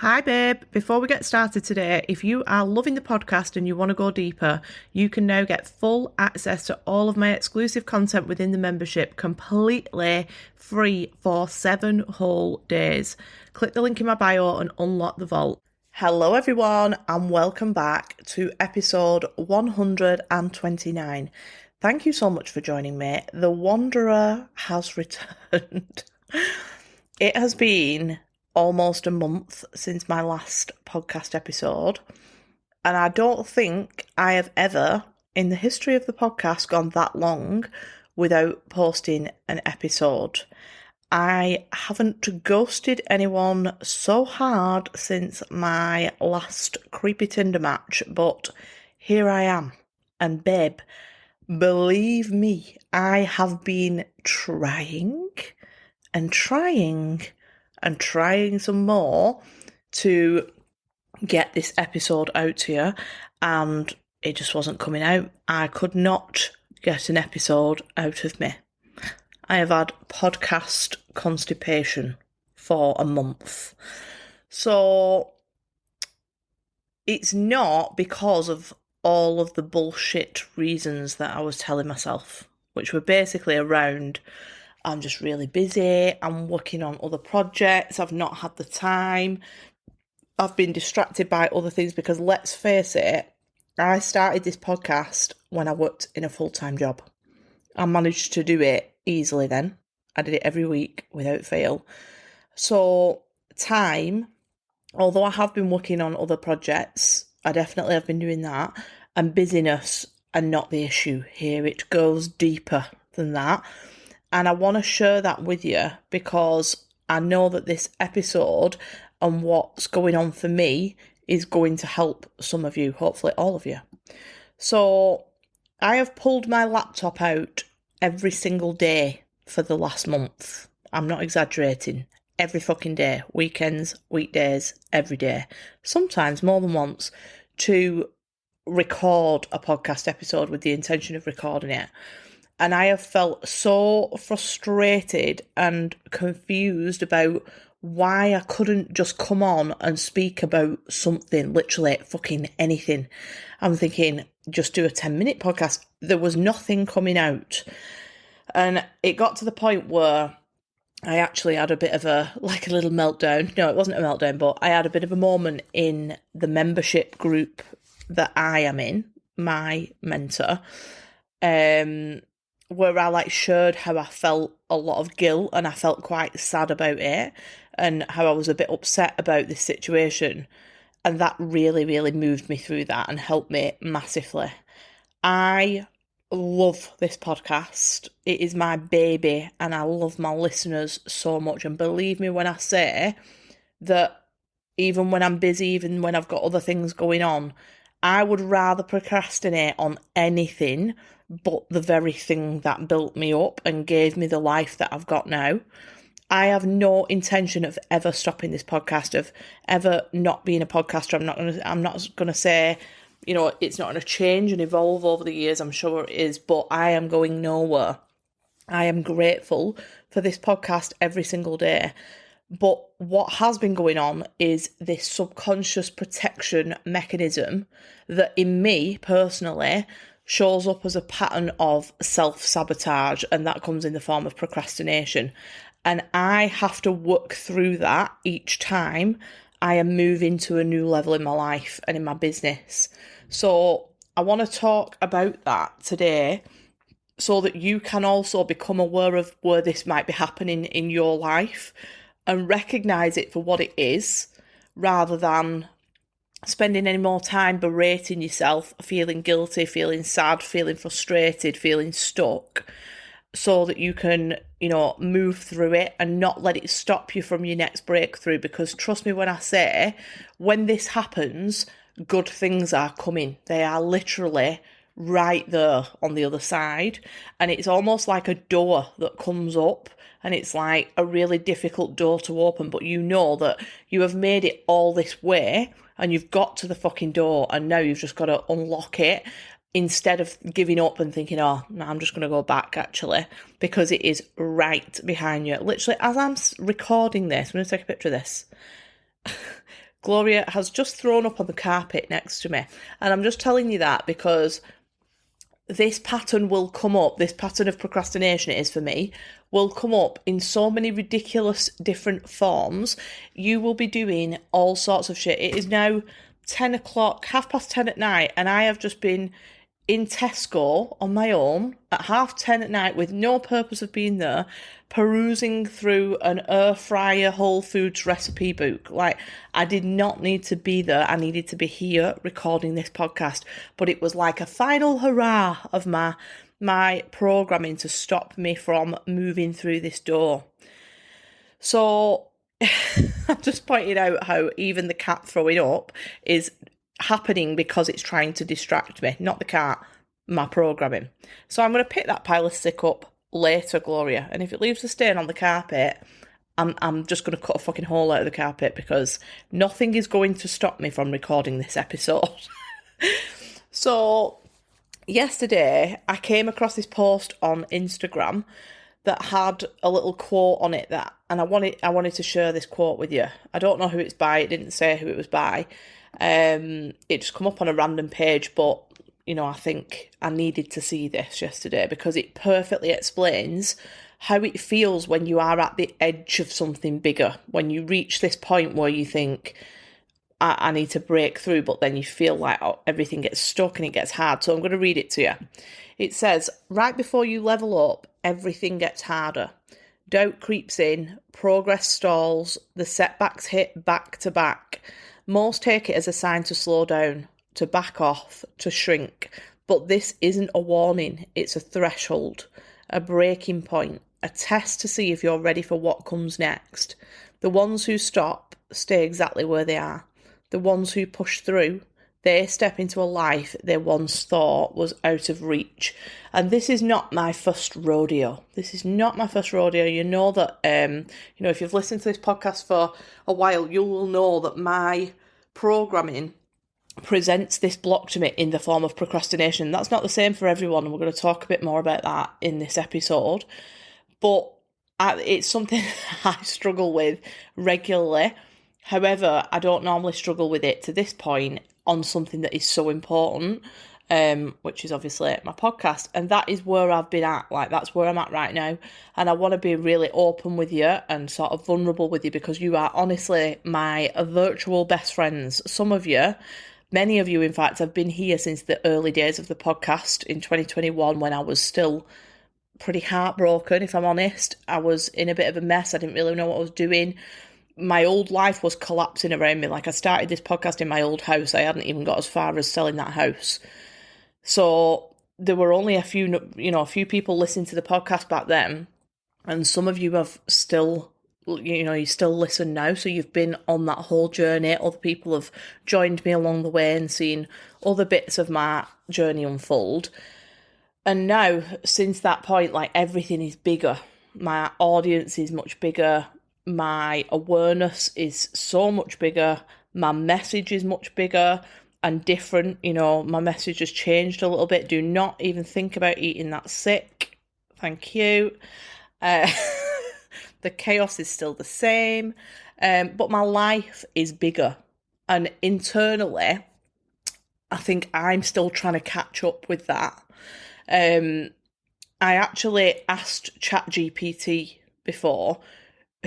Hi babe, before we get started today, if you are loving the podcast and you want to go deeper, you can now get full access to all of my exclusive content within the membership completely free for 7 whole days. Click the link in my bio and unlock the vault. Hello everyone and welcome back to episode 129. Thank you so much for joining me. The Wanderer has returned. It has been almost a month since my last podcast episode, and I don't think I have ever, in the history of the podcast, gone that long without posting an episode. I haven't ghosted anyone so hard since my last creepy Tinder match, but here I am. And babe, believe me, I have been trying and trying and trying some more to get this episode out to you, and it just wasn't coming out. I could not get an episode out of me. I have had podcast constipation for a month. So it's not because of all of the bullshit reasons that I was telling myself, which were basically around I'm just really busy, I'm working on other projects, I've not had the time, I've been distracted by other things, because let's face it, I started this podcast when I worked in a full-time job. I managed to do it easily then. I did it every week without fail. So time, although I have been working on other projects, I definitely have been doing that, and busyness are not the issue here. It goes deeper than that. And I want to share that with you because I know that this episode and what's going on for me is going to help some of you, hopefully all of you. So I have pulled my laptop out every single day for the last month. I'm not exaggerating. Every fucking day, weekends, weekdays, every day, sometimes more than once, to record a podcast episode with the intention of recording it. And I have felt so frustrated and confused about why I couldn't just come on and speak about something, literally fucking anything. I'm thinking, just do a 10-minute podcast. There was nothing coming out. And it got to the point where I actually had a bit of a little meltdown. No, it wasn't a meltdown, but I had a bit of a moment in the membership group that I am in, my mentor, where I shared how I felt a lot of guilt and I felt quite sad about it and how I was a bit upset about this situation. And that really, really moved me through that and helped me massively. I love this podcast. It is my baby and I love my listeners so much. And believe me when I say that even when I'm busy, even when I've got other things going on, I would rather procrastinate on anything but the very thing that built me up and gave me the life that I've got now. I have no intention of ever stopping this podcast, of ever not being a podcaster. I'm not gonna say, it's not gonna change and evolve over the years. I'm sure it is, but I am going nowhere. I am grateful for this podcast every single day. But what has been going on is this subconscious protection mechanism that in me personally shows up as a pattern of self-sabotage, and that comes in the form of procrastination. And I have to work through that each time I am moving to a new level in my life and in my business. So I want to talk about that today so that you can also become aware of where this might be happening in your life and recognise it for what it is, rather than spending any more time berating yourself, feeling guilty, feeling sad, feeling frustrated, feeling stuck, so that you can, move through it and not let it stop you from your next breakthrough. Because trust me when I say, when this happens, good things are coming. They are literally right there on the other side. And it's almost like a door that comes up, and it's like a really difficult door to open, but you know that you have made it all this way and you've got to the fucking door, and now you've just got to unlock it instead of giving up and thinking, oh, no, I'm just going to go back, actually, because it is right behind you. Literally, as I'm recording this, I'm going to take a picture of this. Gloria has just thrown up on the carpet next to me. And I'm just telling you that because this pattern will come up, this pattern of procrastination it is for me, will come up in so many ridiculous different forms. You will be doing all sorts of shit. It is now 10 o'clock, 10:30 at night, and I have just been in Tesco on my own at 10:30 at night with no purpose of being there, perusing through an air fryer Whole Foods recipe book. Like, I did not need to be there. I needed to be here recording this podcast, but it was like a final hurrah of my programming to stop me from moving through this door. So I'm just pointing out how even the cat throwing up is happening because it's trying to distract me, not the cat, my programming. So I'm going to pick that pile of sick up later, Gloria, and if it leaves a stain on the carpet, I'm just going to cut a fucking hole out of the carpet because nothing is going to stop me from recording this episode. So yesterday I came across this post on Instagram that had a little quote on it and I wanted to share this quote with you. I don't know who it's by. It didn't say who it was by. It just come up on a random page, but I think I needed to see this yesterday because it perfectly explains how it feels when you are at the edge of something bigger, when you reach this point where you think, I need to break through, but then you feel like everything gets stuck and it gets hard. So I'm going to read it to you. It says, right before you level up, everything gets harder. Doubt creeps in, progress stalls, the setbacks hit back to back. Most take it as a sign to slow down, to back off, to shrink. But this isn't a warning, it's a threshold, a breaking point, a test to see if you're ready for what comes next. The ones who stop stay exactly where they are. The ones who push through, they step into a life they once thought was out of reach. And this is not my first rodeo. This is not my first rodeo. You know that, if you've listened to this podcast for a while, you will know that my programming presents this block to me in the form of procrastination. That's not the same for everyone, and we're going to talk a bit more about that in this episode. But it's something I struggle with regularly. However, I don't normally struggle with it to this point on something that is so important, which is obviously my podcast. And that is where I've been at. Like, that's where I'm at right now. And I want to be really open with you and sort of vulnerable with you because you are honestly my virtual best friends. Some of you, many of you, in fact, have been here since the early days of the podcast in 2021 when I was still pretty heartbroken, if I'm honest. I was in a bit of a mess. I didn't really know what I was doing. My old life was collapsing around me. Like, I started this podcast in my old house. I hadn't even got as far as selling that house. So there were only a few people listening to the podcast back then. And some of you have still, you still listen now. So you've been on that whole journey. Other people have joined me along the way and seen other bits of my journey unfold. And now, since that point, like, everything is bigger. My audience is much bigger. My awareness is so much bigger. My message is much bigger and different. My message has changed a little bit. Do not even think about eating that sick. Thank you. The chaos is still the same. But my life is bigger. And internally, I think I'm still trying to catch up with that. I actually asked ChatGPT before,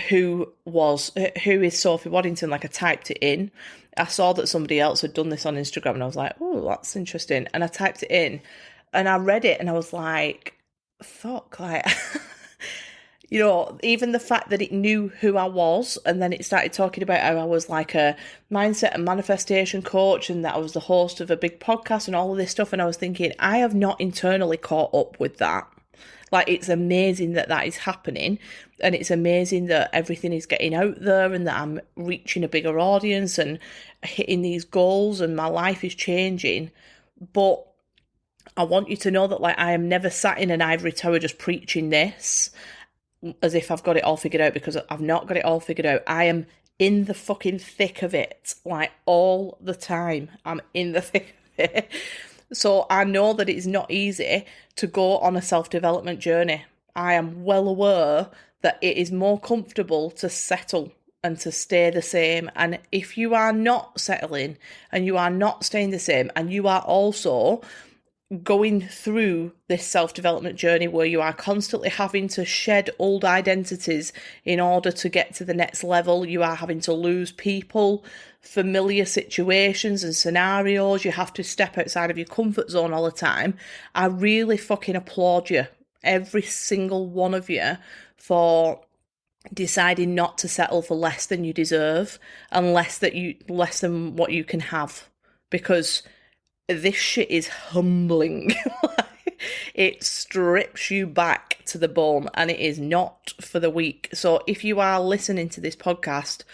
who is Sophie Waddington. Like, I typed it in. I saw that somebody else had done this on Instagram and I was like, oh, that's interesting. And I typed it in and I read it and I was like, fuck, like, even the fact that it knew who I was, and then it started talking about how I was like a mindset and manifestation coach and that I was the host of a big podcast and all of this stuff. And I was thinking, I have not internally caught up with that. Like, it's amazing that is happening, and it's amazing that everything is getting out there and that I'm reaching a bigger audience and hitting these goals and my life is changing. But I want you to know that, like, I am never sat in an ivory tower just preaching this as if I've got it all figured out, because I've not got it all figured out. I am in the fucking thick of it, like, all the time. I'm in the thick of it. So I know that it's not easy to go on a self-development journey. I am well aware that it is more comfortable to settle and to stay the same. And if you are not settling and you are not staying the same, and you are also going through this self-development journey where you are constantly having to shed old identities in order to get to the next level, you are having to lose people, familiar situations and scenarios, you have to step outside of your comfort zone all the time, I really fucking applaud you, every single one of you, for deciding not to settle for less than you deserve and less than what you can have, because this shit is humbling. It strips you back to the bone, and it is not for the weak. So if you are listening to this podcast,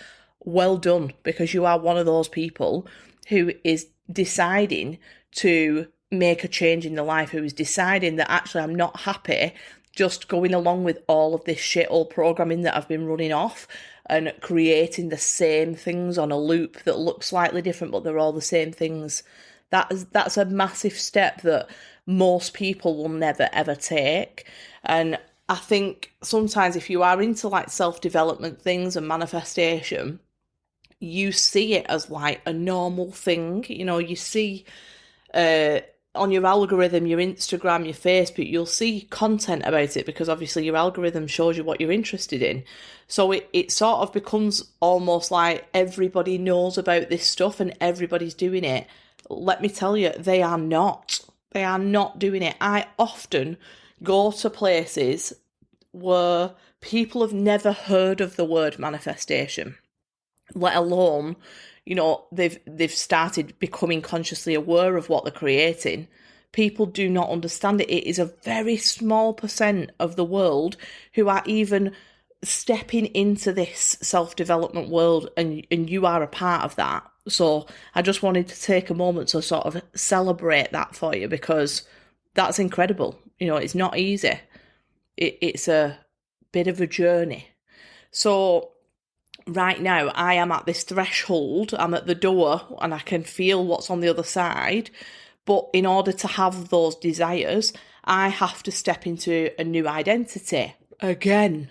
well done, because you are one of those people who is deciding to make a change in their life, who is deciding that actually I'm not happy just going along with all of this shit old programming that I've been running off and creating the same things on a loop that look slightly different, but they're all the same things. That's a massive step that most people will never ever take. And I think sometimes if you are into like self-development things and manifestation, you see it as like a normal thing. You know, you see on your algorithm, your Instagram, your Facebook, you'll see content about it because obviously your algorithm shows you what you're interested in. So it sort of becomes almost like everybody knows about this stuff and everybody's doing it. Let me tell you, they are not. They are not doing it. I often go to places where people have never heard of the word manifestation, let alone, you know, they've started becoming consciously aware of what they're creating. People do not understand it. It is a very small percent of the world who are even stepping into this self-development world, and you are a part of that. So I just wanted to take a moment to sort of celebrate that for you, because that's incredible. You know, it's not easy. It's a bit of a journey. So right now I am at this threshold, I'm at the door and I can feel what's on the other side. But in order to have those desires, I have to step into a new identity again,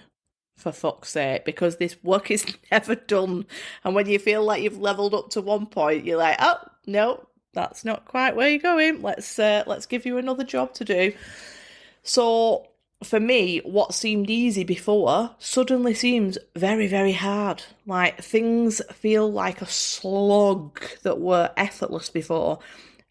for fuck's sake, because this work is never done. And when you feel like you've leveled up to one point, you're like, oh, no, that's not quite where you're going. Let's give you another job to do. So for me, what seemed easy before suddenly seems very, very hard. Like things feel like a slog that were effortless before.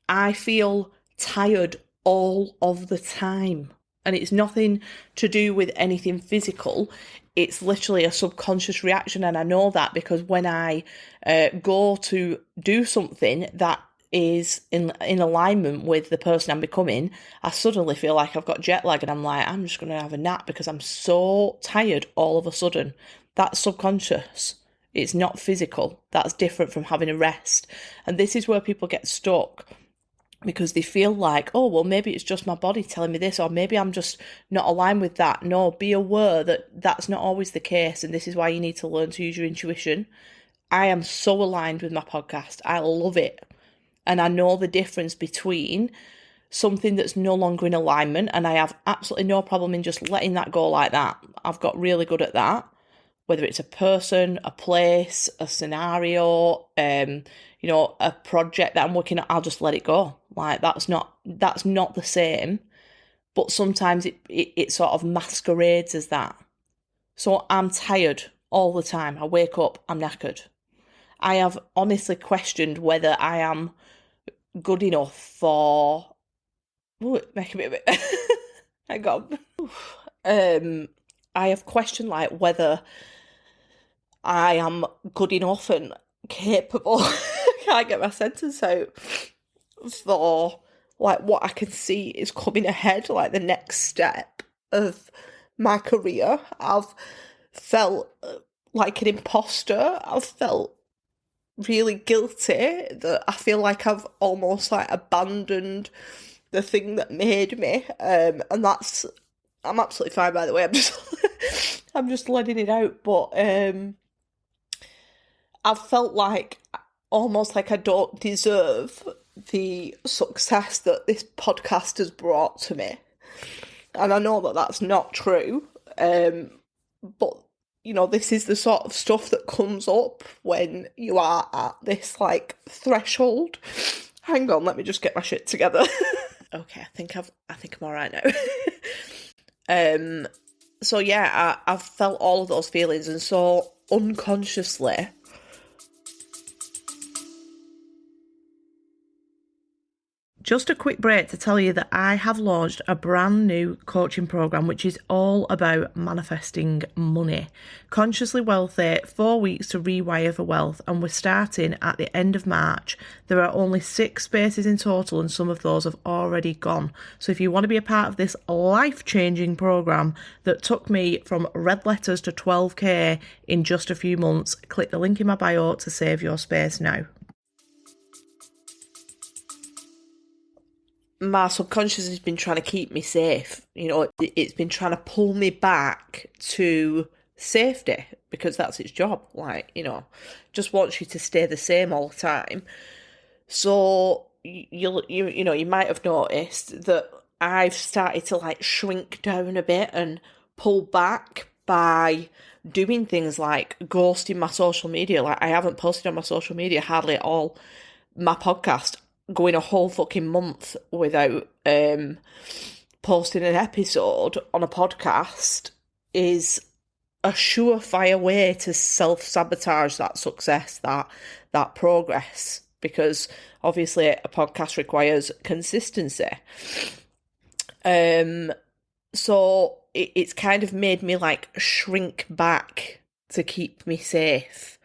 I feel tired all of the time. And it's nothing to do with anything physical. It's literally a subconscious reaction. And I know that because when I go to do something that is in alignment with the person I'm becoming, I suddenly feel like I've got jet lag and I'm like, I'm just going to have a nap because I'm so tired all of a sudden. That's subconscious. It's not physical. That's different from having a rest. And this is where people get stuck, because they feel like, oh, well, maybe it's just my body telling me this, or maybe I'm just not aligned with that. No, be aware that that's not always the case, and this is why you need to learn to use your intuition. I am so aligned with my podcast. I love it. And I know the difference between something that's no longer in alignment, and I have absolutely no problem in just letting that go like that. I've got really good at that. Whether it's a person, a place, a scenario, you know, a project that I'm working on, I'll just let it go. Like that's not the same. But sometimes it sort of masquerades as that. So I'm tired all the time. I wake up, I'm knackered. I have honestly questioned whether I am good enough for... Ooh, make me a bit... Hang on. I have questioned like whether I am good enough and capable, I can't get my sentence out, for like what I can see is coming ahead, like the next step of my career. I've felt like an imposter. I've felt really guilty that I feel like I've almost like abandoned the thing that made me, and that's, I'm absolutely fine, by the way. I'm just letting it out, but I've felt like almost like I don't deserve the success that this podcast has brought to me. And I know that that's not true, but this is the sort of stuff that comes up when you are at this like threshold. Hang on, let me just get my shit together. Okay, I think I'm all right now. So yeah, I've felt all of those feelings, and so unconsciously, just a quick break to tell you that I have launched a brand new coaching program which is all about manifesting money. Consciously Wealthy, 4 weeks to rewire for wealth, and we're starting at the end of March. There are only 6 spaces in total and some of those have already gone. So if you want to be a part of this life-changing program that took me from red letters to 12k in just a few months, click the link in my bio to save your space now. My subconscious has been trying to keep me safe. It's been trying to pull me back to safety because that's its job. Just wants you to stay the same all the time. So you might have noticed that I've started to shrink down a bit and pull back by doing things like ghosting my social media. I haven't posted on my social media hardly at all. My podcast, going a whole fucking month without posting an episode on a podcast is a surefire way to self-sabotage that success, that progress, because obviously a podcast requires consistency. So it's kind of made me shrink back to keep me safe.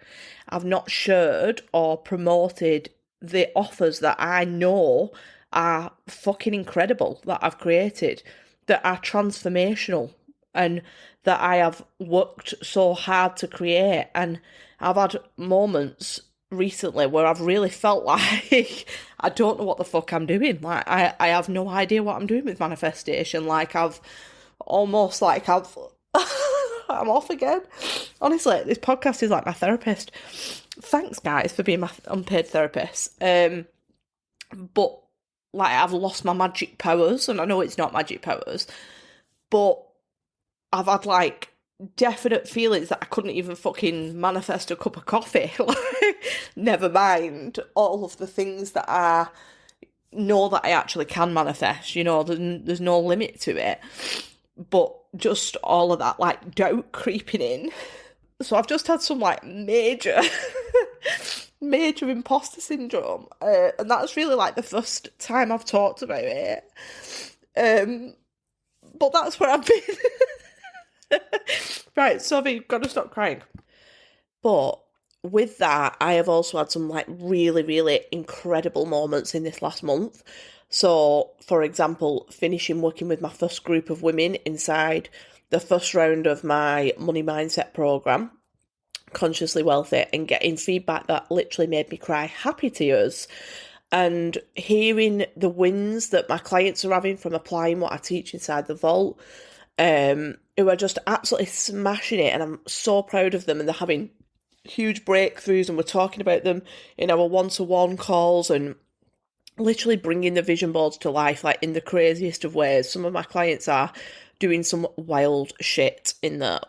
I've not shared or promoted the offers that I know are fucking incredible, that I've created, that are transformational, and that I have worked so hard to create. And I've had moments recently where I've really felt like I don't know what the fuck I'm doing. I have no idea what I'm doing with manifestation. I'm off again. Honestly, this podcast is like my therapist. Thanks, guys, for being my unpaid therapist. But I've lost my magic powers, and I know it's not magic powers, but I've had definite feelings that I couldn't even fucking manifest a cup of coffee. Never mind all of the things that I know that I actually can manifest. There's no limit to it. But just all of that doubt creeping in. So I've just had some major major imposter syndrome, and that's really the first time I've talked about it. But that's where I've been. Right, Sophie, gotta stop crying. But with that, I have also had some really, really incredible moments in this last month. So, for example, finishing working with my first group of women inside the first round of my money mindset program, Consciously Wealthy, and getting feedback that literally made me cry happy tears, and hearing the wins that my clients are having from applying what I teach inside the vault, who are just absolutely smashing it, and I'm so proud of them, and they're having huge breakthroughs, and we're talking about them in our one-to-one calls and literally bringing the vision boards to life in the craziest of ways. Some of my clients are doing some wild shit in there,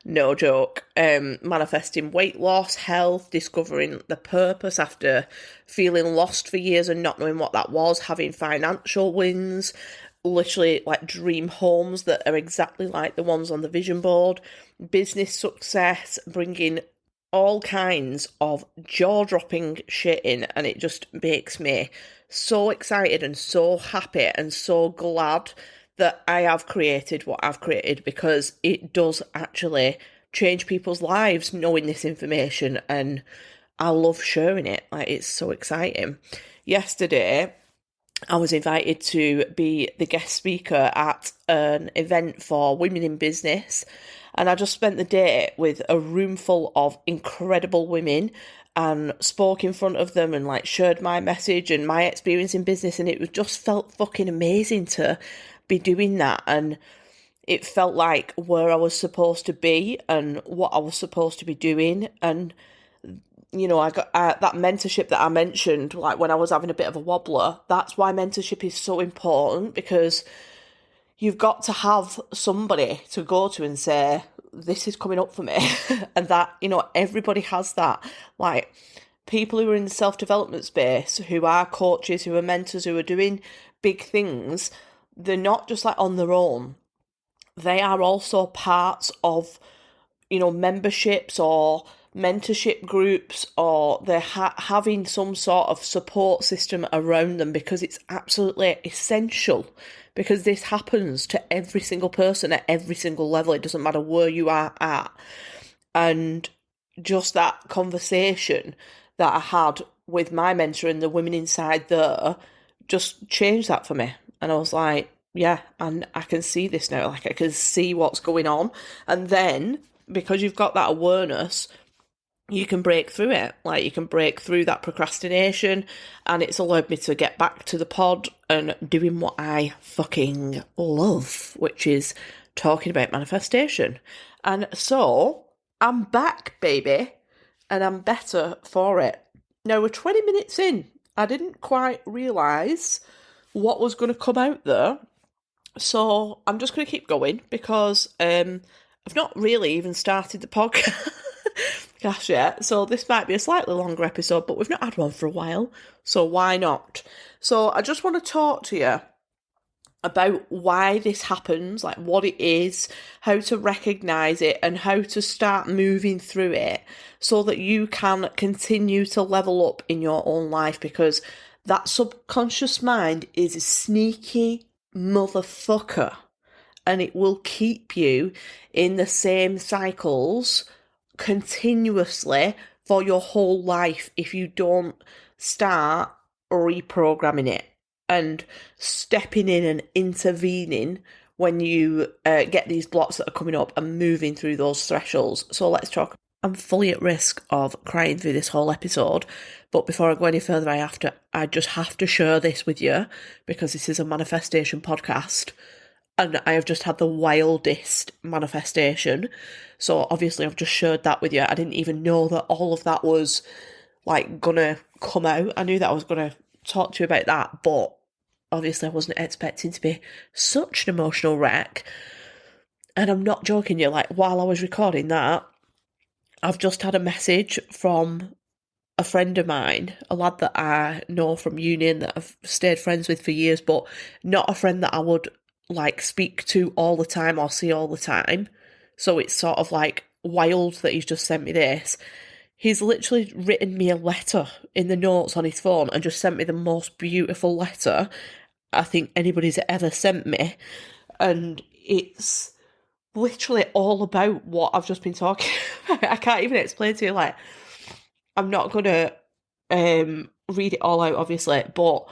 no joke, manifesting weight loss, health, discovering the purpose after feeling lost for years and not knowing what that was, having financial wins, literally dream homes that are exactly like the ones on the vision board, business success, bringing all kinds of jaw-dropping shit in, and it just makes me so excited and so happy and so glad that I have created what I've created, because it does actually change people's lives knowing this information, and I love sharing it. It's so exciting. Yesterday, I was invited to be the guest speaker at an event for women in business, and I just spent the day with a room full of incredible women and spoke in front of them and shared my message and my experience in business, and it just felt fucking amazing to be doing that, and it felt like where I was supposed to be and what I was supposed to be doing. And I got that mentorship that I mentioned, when I was having a bit of a wobbler. That's why mentorship is so important, because you've got to have somebody to go to and say, this is coming up for me. And that, everybody has that. Like, people who are in the self-development space, who are coaches, who are mentors, who are doing big things, they're not just like on their own. They are also parts of, memberships or mentorship groups, or they're having some sort of support system around them, because it's absolutely essential, because this happens to every single person at every single level. It doesn't matter where you are at. And just that conversation that I had with my mentor and the women inside there just changed that for me. And I was like, yeah, and I can see this now. Like, I can see what's going on. And then, because you've got that awareness, you can break through it. Like, you can break through that procrastination, and it's allowed me to get back to the pod and doing what I fucking love, which is talking about manifestation. And so I'm back, baby, and I'm better for it. Now, we're 20 minutes in. I didn't quite realise what was going to come out there, so I'm just going to keep going, because I've not really even started the podcast yet, so this might be a slightly longer episode, but we've not had one for a while, so why not? So I just want to talk to you about why this happens, like what it is, how to recognise it, and how to start moving through it so that you can continue to level up in your own life, because that subconscious mind is a sneaky motherfucker, and it will keep you in the same cycles continuously for your whole life if you don't start reprogramming it and stepping in and intervening when you get these blocks that are coming up and moving through those thresholds. So let's talk. I'm fully at risk of crying through this whole episode, but before I go any further, I just have to share this with you, because this is a manifestation podcast, and I have just had the wildest manifestation. So obviously I've just shared that with you. I didn't even know that all of that was like gonna come out. I knew that I was gonna talk to you about that, but obviously I wasn't expecting to be such an emotional wreck. And I'm not joking you, like, while I was recording that, I've just had a message from a friend of mine, a lad that I know from uni and that I've stayed friends with for years, but not a friend that I would like speak to all the time or see all the time. So it's sort of like wild that he's just sent me this. He's literally written me a letter in the notes on his phone and just sent me the most beautiful letter I think anybody's ever sent me. And it's literally all about what I've just been talking about. I can't even explain to you, like, I'm not going to read it all out, obviously, but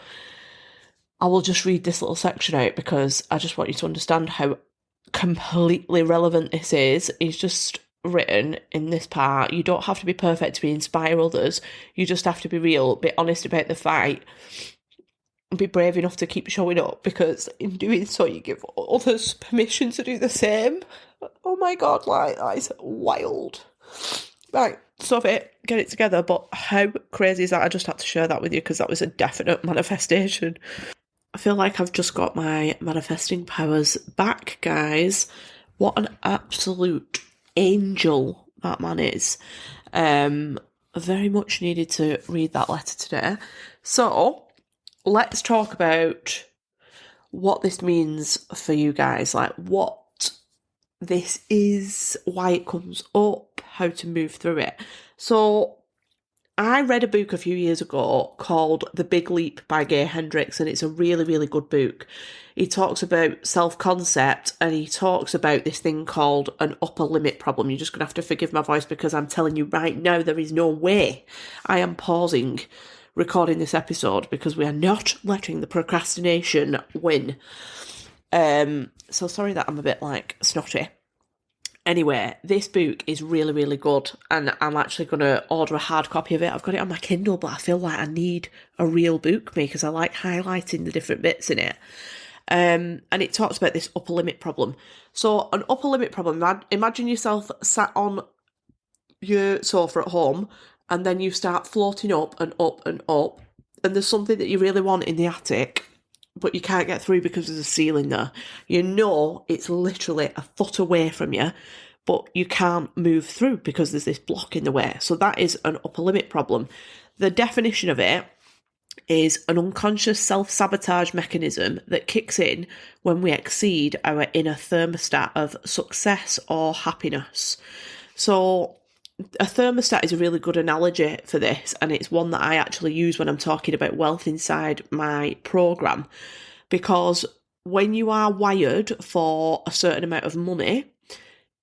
I will just read this little section out because I just want you to understand how completely relevant this is. He's just written in this part, you don't have to be perfect to inspire others. You just have to be real, be honest about the fight, and be brave enough to keep showing up, because in doing so you give others permission to do the same. Oh my god, like, that is wild. Right, stop it, get it together. But how crazy is that? I just had to share that with you because that was a definite manifestation. I feel like I've just got my manifesting powers back, guys. What an absolute angel that man is. Very much needed to read that letter today. So let's talk about what this means for you guys, like what this is, why it comes up, how to move through it. So I read a book a few years ago called The Big Leap by Gay Hendricks, and it's a really, really good book. He talks about self-concept, and he talks about this thing called an upper limit problem. You're just going to have to forgive my voice because I'm telling you right now, there is no way I am pausing recording this episode because we are not letting the procrastination win. So sorry that I'm a bit like snotty. Anyway, this book is really, really good, and I'm actually going to order a hard copy of it. I've got it on my Kindle, but I feel like I need a real book because I like highlighting the different bits in it. And it talks about this upper limit problem. So an upper limit problem, imagine yourself sat on your sofa at home, and then you start floating up and up and up, and there's something that you really want in the attic, but you can't get through because there's a ceiling there. You know it's literally a foot away from you, but you can't move through because there's this block in the way. So that is an upper limit problem. The definition of it is an unconscious self-sabotage mechanism that kicks in when we exceed our inner thermostat of success or happiness. So a thermostat is a really good analogy for this, and it's one that I actually use when I'm talking about wealth inside my program, because when you are wired for a certain amount of money,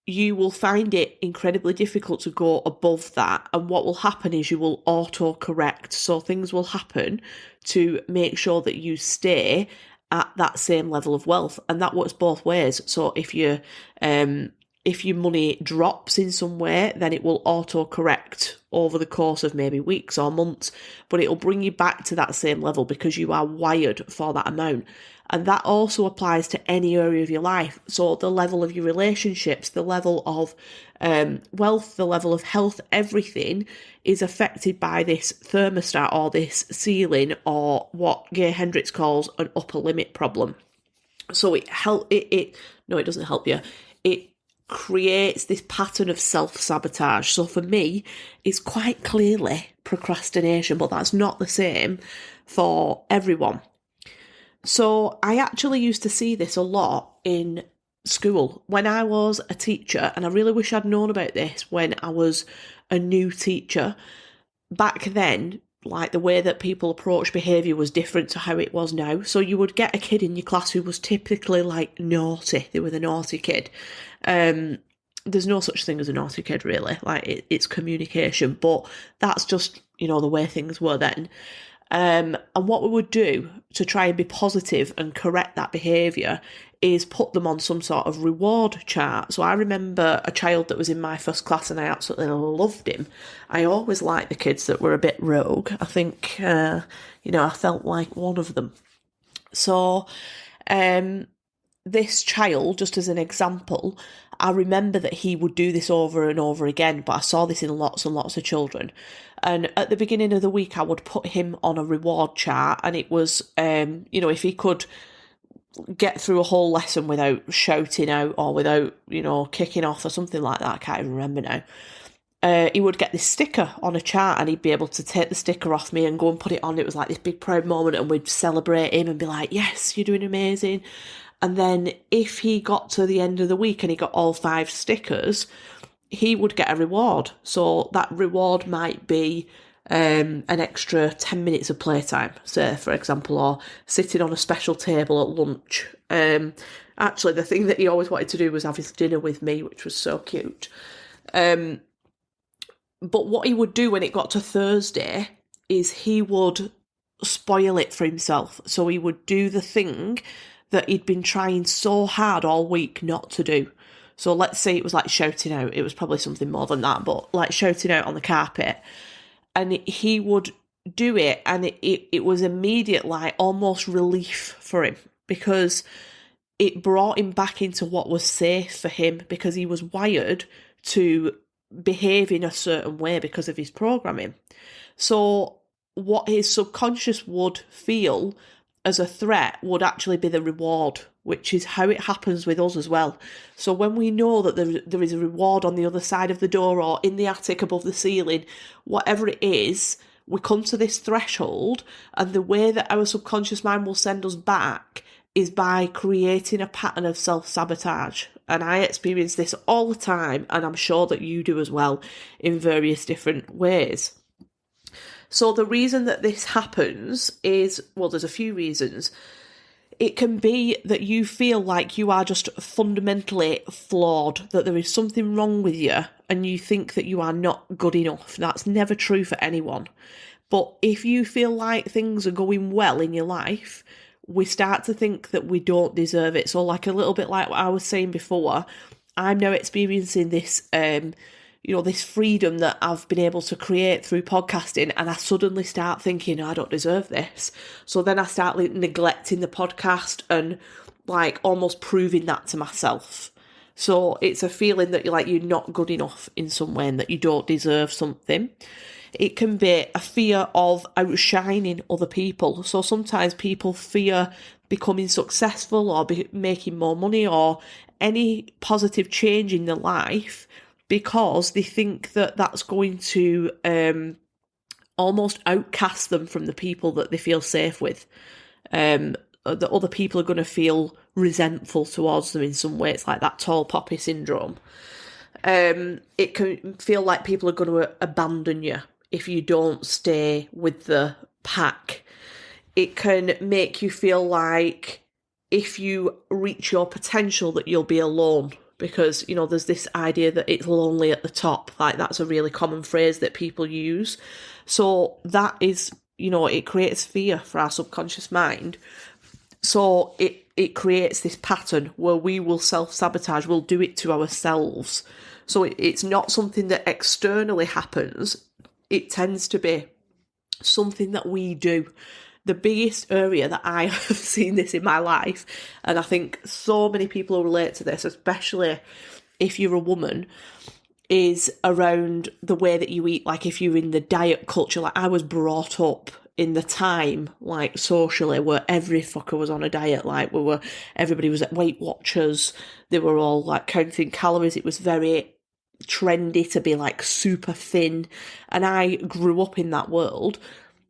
you will find it incredibly difficult to go above that. And what will happen is you will auto-correct. So things will happen to make sure that you stay at that same level of wealth. And that works both ways. So if your money drops in some way, then it will auto-correct over the course of maybe weeks or months, but it'll bring you back to that same level because you are wired for that amount. And that also applies to any area of your life. So the level of your relationships, the level of wealth, the level of health, everything is affected by this thermostat or this ceiling, or what Gay Hendricks calls an upper limit problem. So it doesn't help you. It creates this pattern of self-sabotage. So for me, it's quite clearly procrastination, but that's not the same for everyone. So I actually used to see this a lot in school when I was a teacher, and I really wish I'd known about this when I was a new teacher. Back then, like, the way that people approach behaviour was different to how it was now. So you would get a kid in your class who was typically like naughty. They were the naughty kid. There's no such thing as a naughty kid, really. Like, it's communication, but that's just, the way things were then. And what we would do to try and be positive and correct that behaviour is put them on some sort of reward chart. So I remember a child that was in my first class, and I absolutely loved him. I always liked the kids that were a bit rogue. I think, I felt like one of them. So this child, just as an example, I remember that he would do this over and over again, but I saw this in lots and lots of children. And at the beginning of the week, I would put him on a reward chart, and it was, if he could get through a whole lesson without shouting out or without, kicking off or something like that, I can't even remember now, he would get this sticker on a chart, and he'd be able to take the sticker off me and go and put it on. It was like this big proud moment, and we'd celebrate him and be like, yes, you're doing amazing. And then if he got to the end of the week and he got all 5 stickers, he would get a reward. So that reward might be an extra 10 minutes of playtime, say, for example, or sitting on a special table at lunch. Actually, the thing that he always wanted to do was have his dinner with me, which was so cute. But what he would do when it got to Thursday is he would spoil it for himself. So he would do the thing that he'd been trying so hard all week not to do. So let's say it was like shouting out. It was probably something more than that, but like shouting out on the carpet. And he would do it, and it was immediate, like almost relief for him, because it brought him back into what was safe for him, because he was wired to behave in a certain way because of his programming. So what his subconscious would feel as a threat would actually be the reward, which is how it happens with us as well. So when we know that there is a reward on the other side of the door or in the attic above the ceiling, whatever it is, we come to this threshold, and the way that our subconscious mind will send us back is by creating a pattern of self-sabotage. And I experience this all the time, and I'm sure that you do as well, in various different ways. So the reason that this happens is, well, there's a few reasons. It can be that you feel like you are just fundamentally flawed, that there is something wrong with you, and you think that you are not good enough. That's never true for anyone. But if you feel like things are going well in your life, we start to think that we don't deserve it. So like a little bit like what I was saying before, I'm now experiencing this this freedom that I've been able to create through podcasting, and I suddenly start thinking, I don't deserve this. So then I start neglecting the podcast and like almost proving that to myself. So it's a feeling that you're not good enough in some way and that you don't deserve something. It can be a fear of outshining other people. So sometimes people fear becoming successful or making more money or any positive change in their life because they think that that's going to almost outcast them from the people that they feel safe with. That other people are going to feel resentful towards them in some way. It's like that tall poppy syndrome. It can feel like people are going to abandon you if you don't stay with the pack. It can make you feel like if you reach your potential that you'll be alone, because, you know, there's this idea that it's lonely at the top. Like, that's a really common phrase that people use. So that is, you know, it creates fear for our subconscious mind. So it creates this pattern where we will self-sabotage, we'll do it to ourselves. So it's not something that externally happens. It tends to be something that we do. The biggest area that I have seen this in my life, and I think so many people will relate to this, especially if you're a woman, is around the way that you eat. Like, if you're in the diet culture, like I was brought up in the time, like socially, where every fucker was on a diet. Like, everybody was at Weight Watchers. They were all like counting calories. It was very trendy to be like super thin, and I grew up in that world.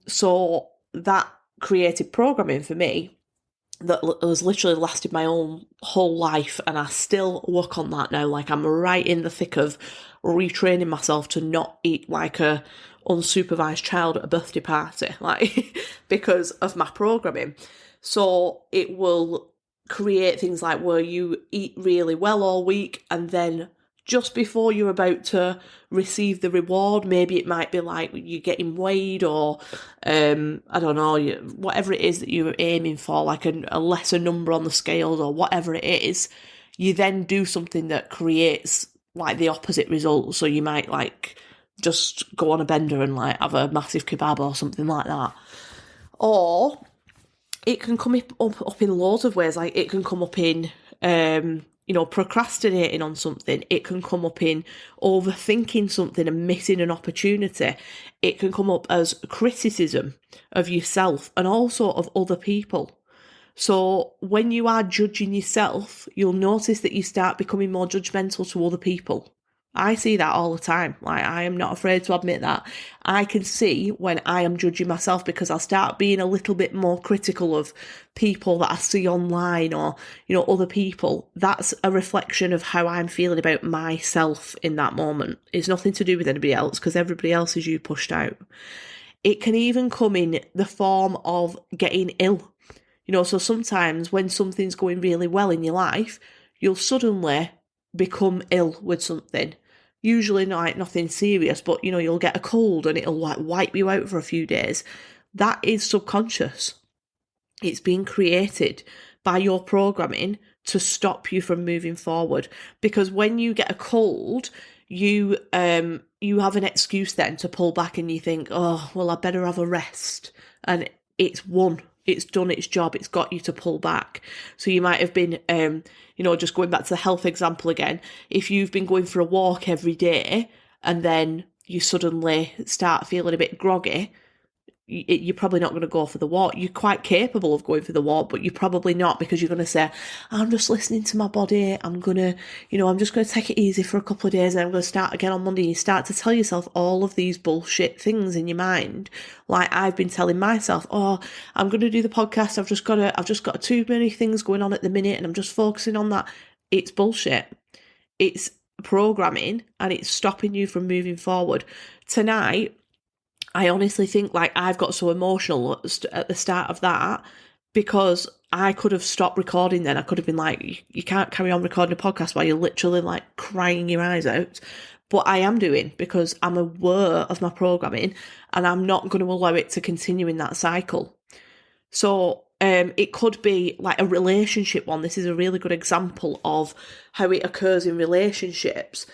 So that created programming for me that has literally lasted my own whole life, and I still work on that now. Like, I'm right in the thick of retraining myself to not eat like a unsupervised child at a birthday party, like, because of my programming. So it will create things like where you eat really well all week, and then just before you're about to receive the reward, maybe it might be like you're getting weighed, or I don't know, whatever it is that you're aiming for, like a lesser number on the scales or whatever it is, you then do something that creates like the opposite result. So you might like just go on a bender and like have a massive kebab or something like that. Or it can come up in loads of ways. Like, it can come up in you know, procrastinating on something. It can come up in overthinking something and missing an opportunity. It can come up as criticism of yourself and also of other people. So when you are judging yourself, you'll notice that you start becoming more judgmental to other people. I see that all the time. Like, I am not afraid to admit that. I can see when I am judging myself, because I'll start being a little bit more critical of people that I see online, or, you know, other people. That's a reflection of how I'm feeling about myself in that moment. It's nothing to do with anybody else, because everybody else is you pushed out. It can even come in the form of getting ill. You know, so sometimes when something's going really well in your life, you'll suddenly become ill with something. Usually not like nothing serious, but, you know, you'll get a cold and it'll like wipe you out for a few days. That is subconscious. It's being created by your programming to stop you from moving forward. Because when you get a cold, you have an excuse then to pull back, and you think, oh, well, I better have a rest. And it's done its job. It's got you to pull back. So you might have been, you know, just going back to the health example again, if you've been going for a walk every day and then you suddenly start feeling a bit groggy, you're probably not going to go for the walk. You're quite capable of going for the walk, but you're probably not, because you're going to say, I'm just listening to my body. I'm going to, you know, I'm just going to take it easy for a couple of days and I'm going to start again on Monday. You start to tell yourself all of these bullshit things in your mind. Like I've been telling myself, oh, I'm going to do the podcast. I've just got too many things going on at the minute and I'm just focusing on that. It's bullshit. It's programming and it's stopping you from moving forward. Tonight, I honestly think like I've got so emotional at the start of that because I could have stopped recording then. I could have been like, you can't carry on recording a podcast while you're literally like crying your eyes out. But I am doing, because I'm aware of my programming and I'm not going to allow it to continue in that cycle. So it could be like a relationship one. This is a really good example of how it occurs in relationships.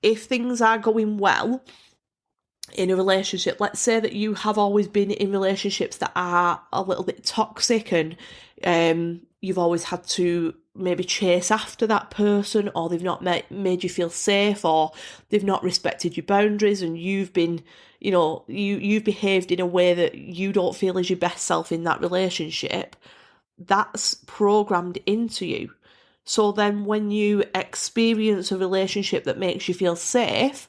If things are going well in a relationship, let's say that you have always been in relationships that are a little bit toxic and you've always had to maybe chase after that person, or they've not made you feel safe, or they've not respected your boundaries, and you've been, you know, you've behaved in a way that you don't feel is your best self in that relationship. That's programmed into you. So then when you experience a relationship that makes you feel safe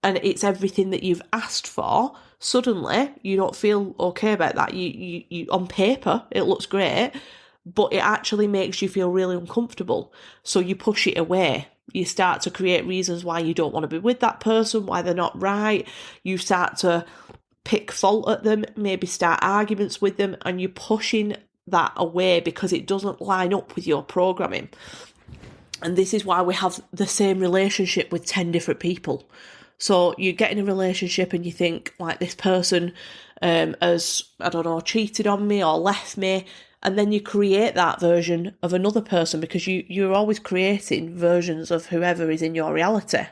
and it's everything that you've asked for, suddenly you don't feel okay about that. You on paper, it looks great, but it actually makes you feel really uncomfortable. So you push it away. You start to create reasons why you don't want to be with that person, why they're not right. You start to pick fault at them, maybe start arguments with them, and you're pushing that away because it doesn't line up with your programming. And this is why we have the same relationship with 10 different people. So you get in a relationship and you think, like, this person has, I don't know, cheated on me or left me. And then you create that version of another person because you're always creating versions of whoever is in your reality.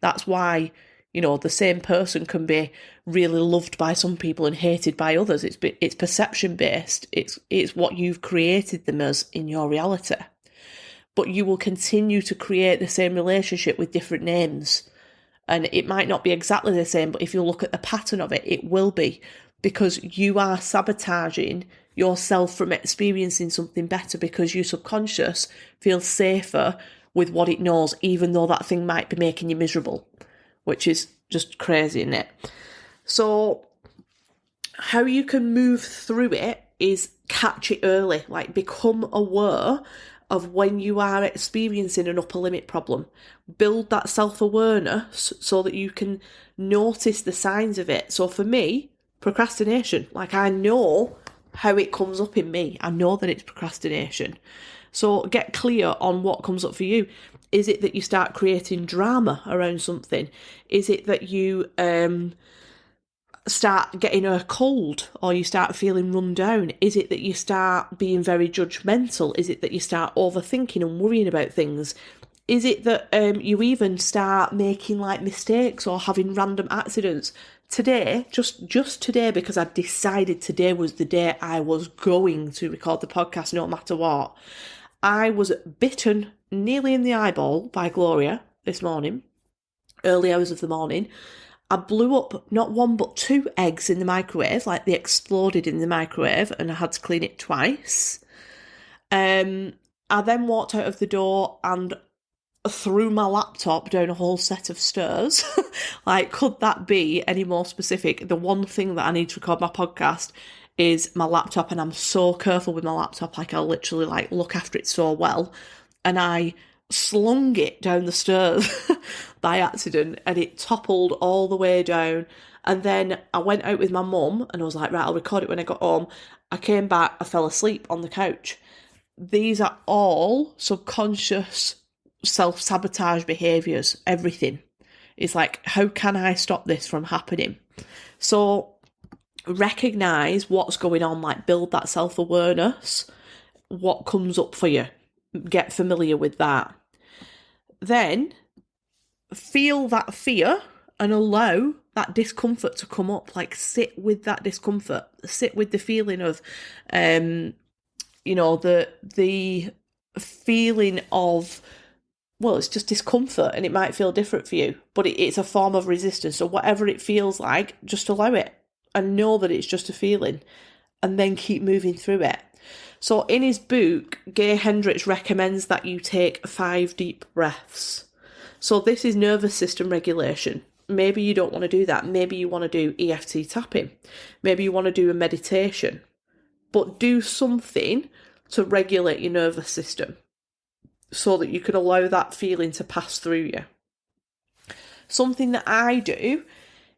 That's why, the same person can be really loved by some people and hated by others. It's perception based. It's what you've created them as in your reality. But you will continue to create the same relationship with different names. And it might not be exactly the same, but if you look at the pattern of it, it will be, because you are sabotaging yourself from experiencing something better because your subconscious feels safer with what it knows, even though that thing might be making you miserable, which is just crazy, isn't it? So how you can move through it is catch it early, like become aware of when you are experiencing an upper limit problem. Build that self-awareness so that you can notice the signs of it. So for me, procrastination, like I know how it comes up in me. I know that it's procrastination. So get clear on what comes up for you. Is it that you start creating drama around something? Is it that you start getting a cold or you start feeling run down? Is it that you start being very judgmental? Is it that you start overthinking and worrying about things? Is it that you even start making like mistakes or having random accidents? Today, just today, because I decided today was the day I was going to record the podcast no matter what, I was bitten nearly in the eyeball by Gloria this morning, early hours of the morning. I blew up not one but 2 eggs in the microwave, like they exploded in the microwave, and I had to clean it twice. I then walked out of the door and threw my laptop down a whole set of stairs. Like, could that be any more specific? The one thing that I need to record my podcast is my laptop, and I'm so careful with my laptop. Like, I literally look after it so well, and I slung it down the stairs by accident, and it toppled all the way down. And then I went out with my mum and I was like, right, I'll record it when I got home. I came back, I fell asleep on the couch. These are all subconscious self-sabotage behaviours. Everything. It's like, how can I stop this from happening? So recognise what's going on, like build that self-awareness, what comes up for you. Get familiar with that. Then feel that fear and allow that discomfort to come up. Like, sit with that discomfort. Sit with the feeling of, the feeling of, well, it's just discomfort, and it might feel different for you, but it's a form of resistance. So whatever it feels like, just allow it and know that it's just a feeling, and then keep moving through it. So in his book, Gay Hendricks recommends that you take 5 deep breaths. So this is nervous system regulation. Maybe you don't want to do that. Maybe you want to do EFT tapping. Maybe you want to do a meditation. But do something to regulate your nervous system so that you can allow that feeling to pass through you. Something that I do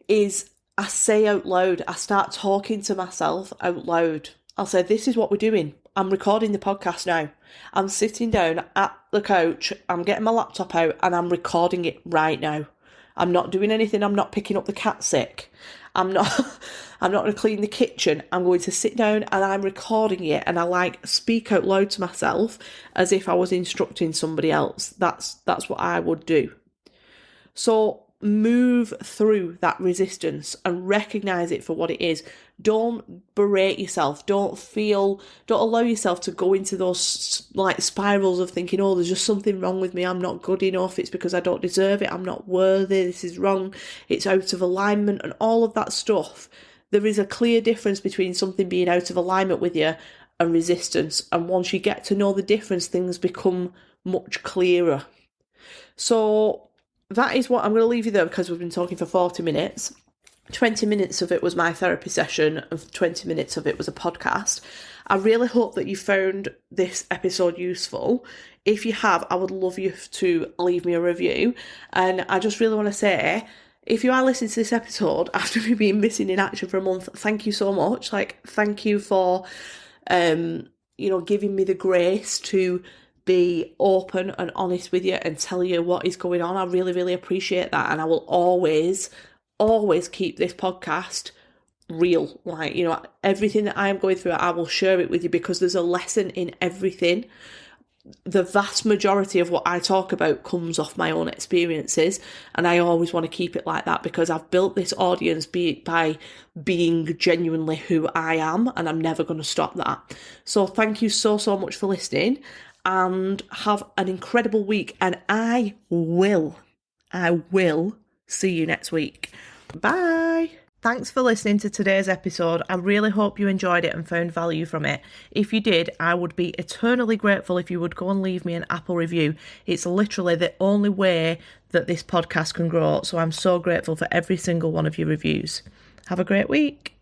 is I say out loud, I start talking to myself out loud. I'll say, this is what we're doing. I'm recording the podcast now. I'm sitting down at the couch, I'm getting my laptop out, and I'm recording it right now. I'm not doing anything. I'm not picking up the cat sick. I'm not going to clean the kitchen. I'm going to sit down and I'm recording it, and I speak out loud to myself as if I was instructing somebody else. That's what I would do. So move through that resistance and recognize it for what it is. Don't berate yourself. Don't allow yourself to go into those spirals of thinking, oh, there's just something wrong with me. I'm not good enough. It's because I don't deserve it. I'm not worthy. This is wrong. It's out of alignment and all of that stuff. There is a clear difference between something being out of alignment with you and resistance. And once you get to know the difference, things become much clearer. So that is what I'm going to leave you there, because we've been talking for 40 minutes. 20 minutes of it was my therapy session, and 20 minutes of it was a podcast. I really hope that you found this episode useful. If you have, I would love you to leave me a review. And I just really want to say, if you are listening to this episode after me being missing in action for a month, thank you so much. Thank you for, giving me the grace to be open and honest with you and tell you what is going on. I really, really appreciate that. And I will always keep this podcast real. Everything that I'm going through, I will share it with you, because there's a lesson in everything. The vast majority of what I talk about comes off my own experiences, and I always want to keep it like that, because I've built this audience by being genuinely who I am, and I'm never going to stop that. So thank you so much for listening, and have an incredible week, and I will see you next week. Bye. Thanks for listening to today's episode. I really hope you enjoyed it and found value from it. If you did, I would be eternally grateful if you would go and leave me an Apple review. It's literally the only way that this podcast can grow, so I'm so grateful for every single one of your reviews. Have a great week.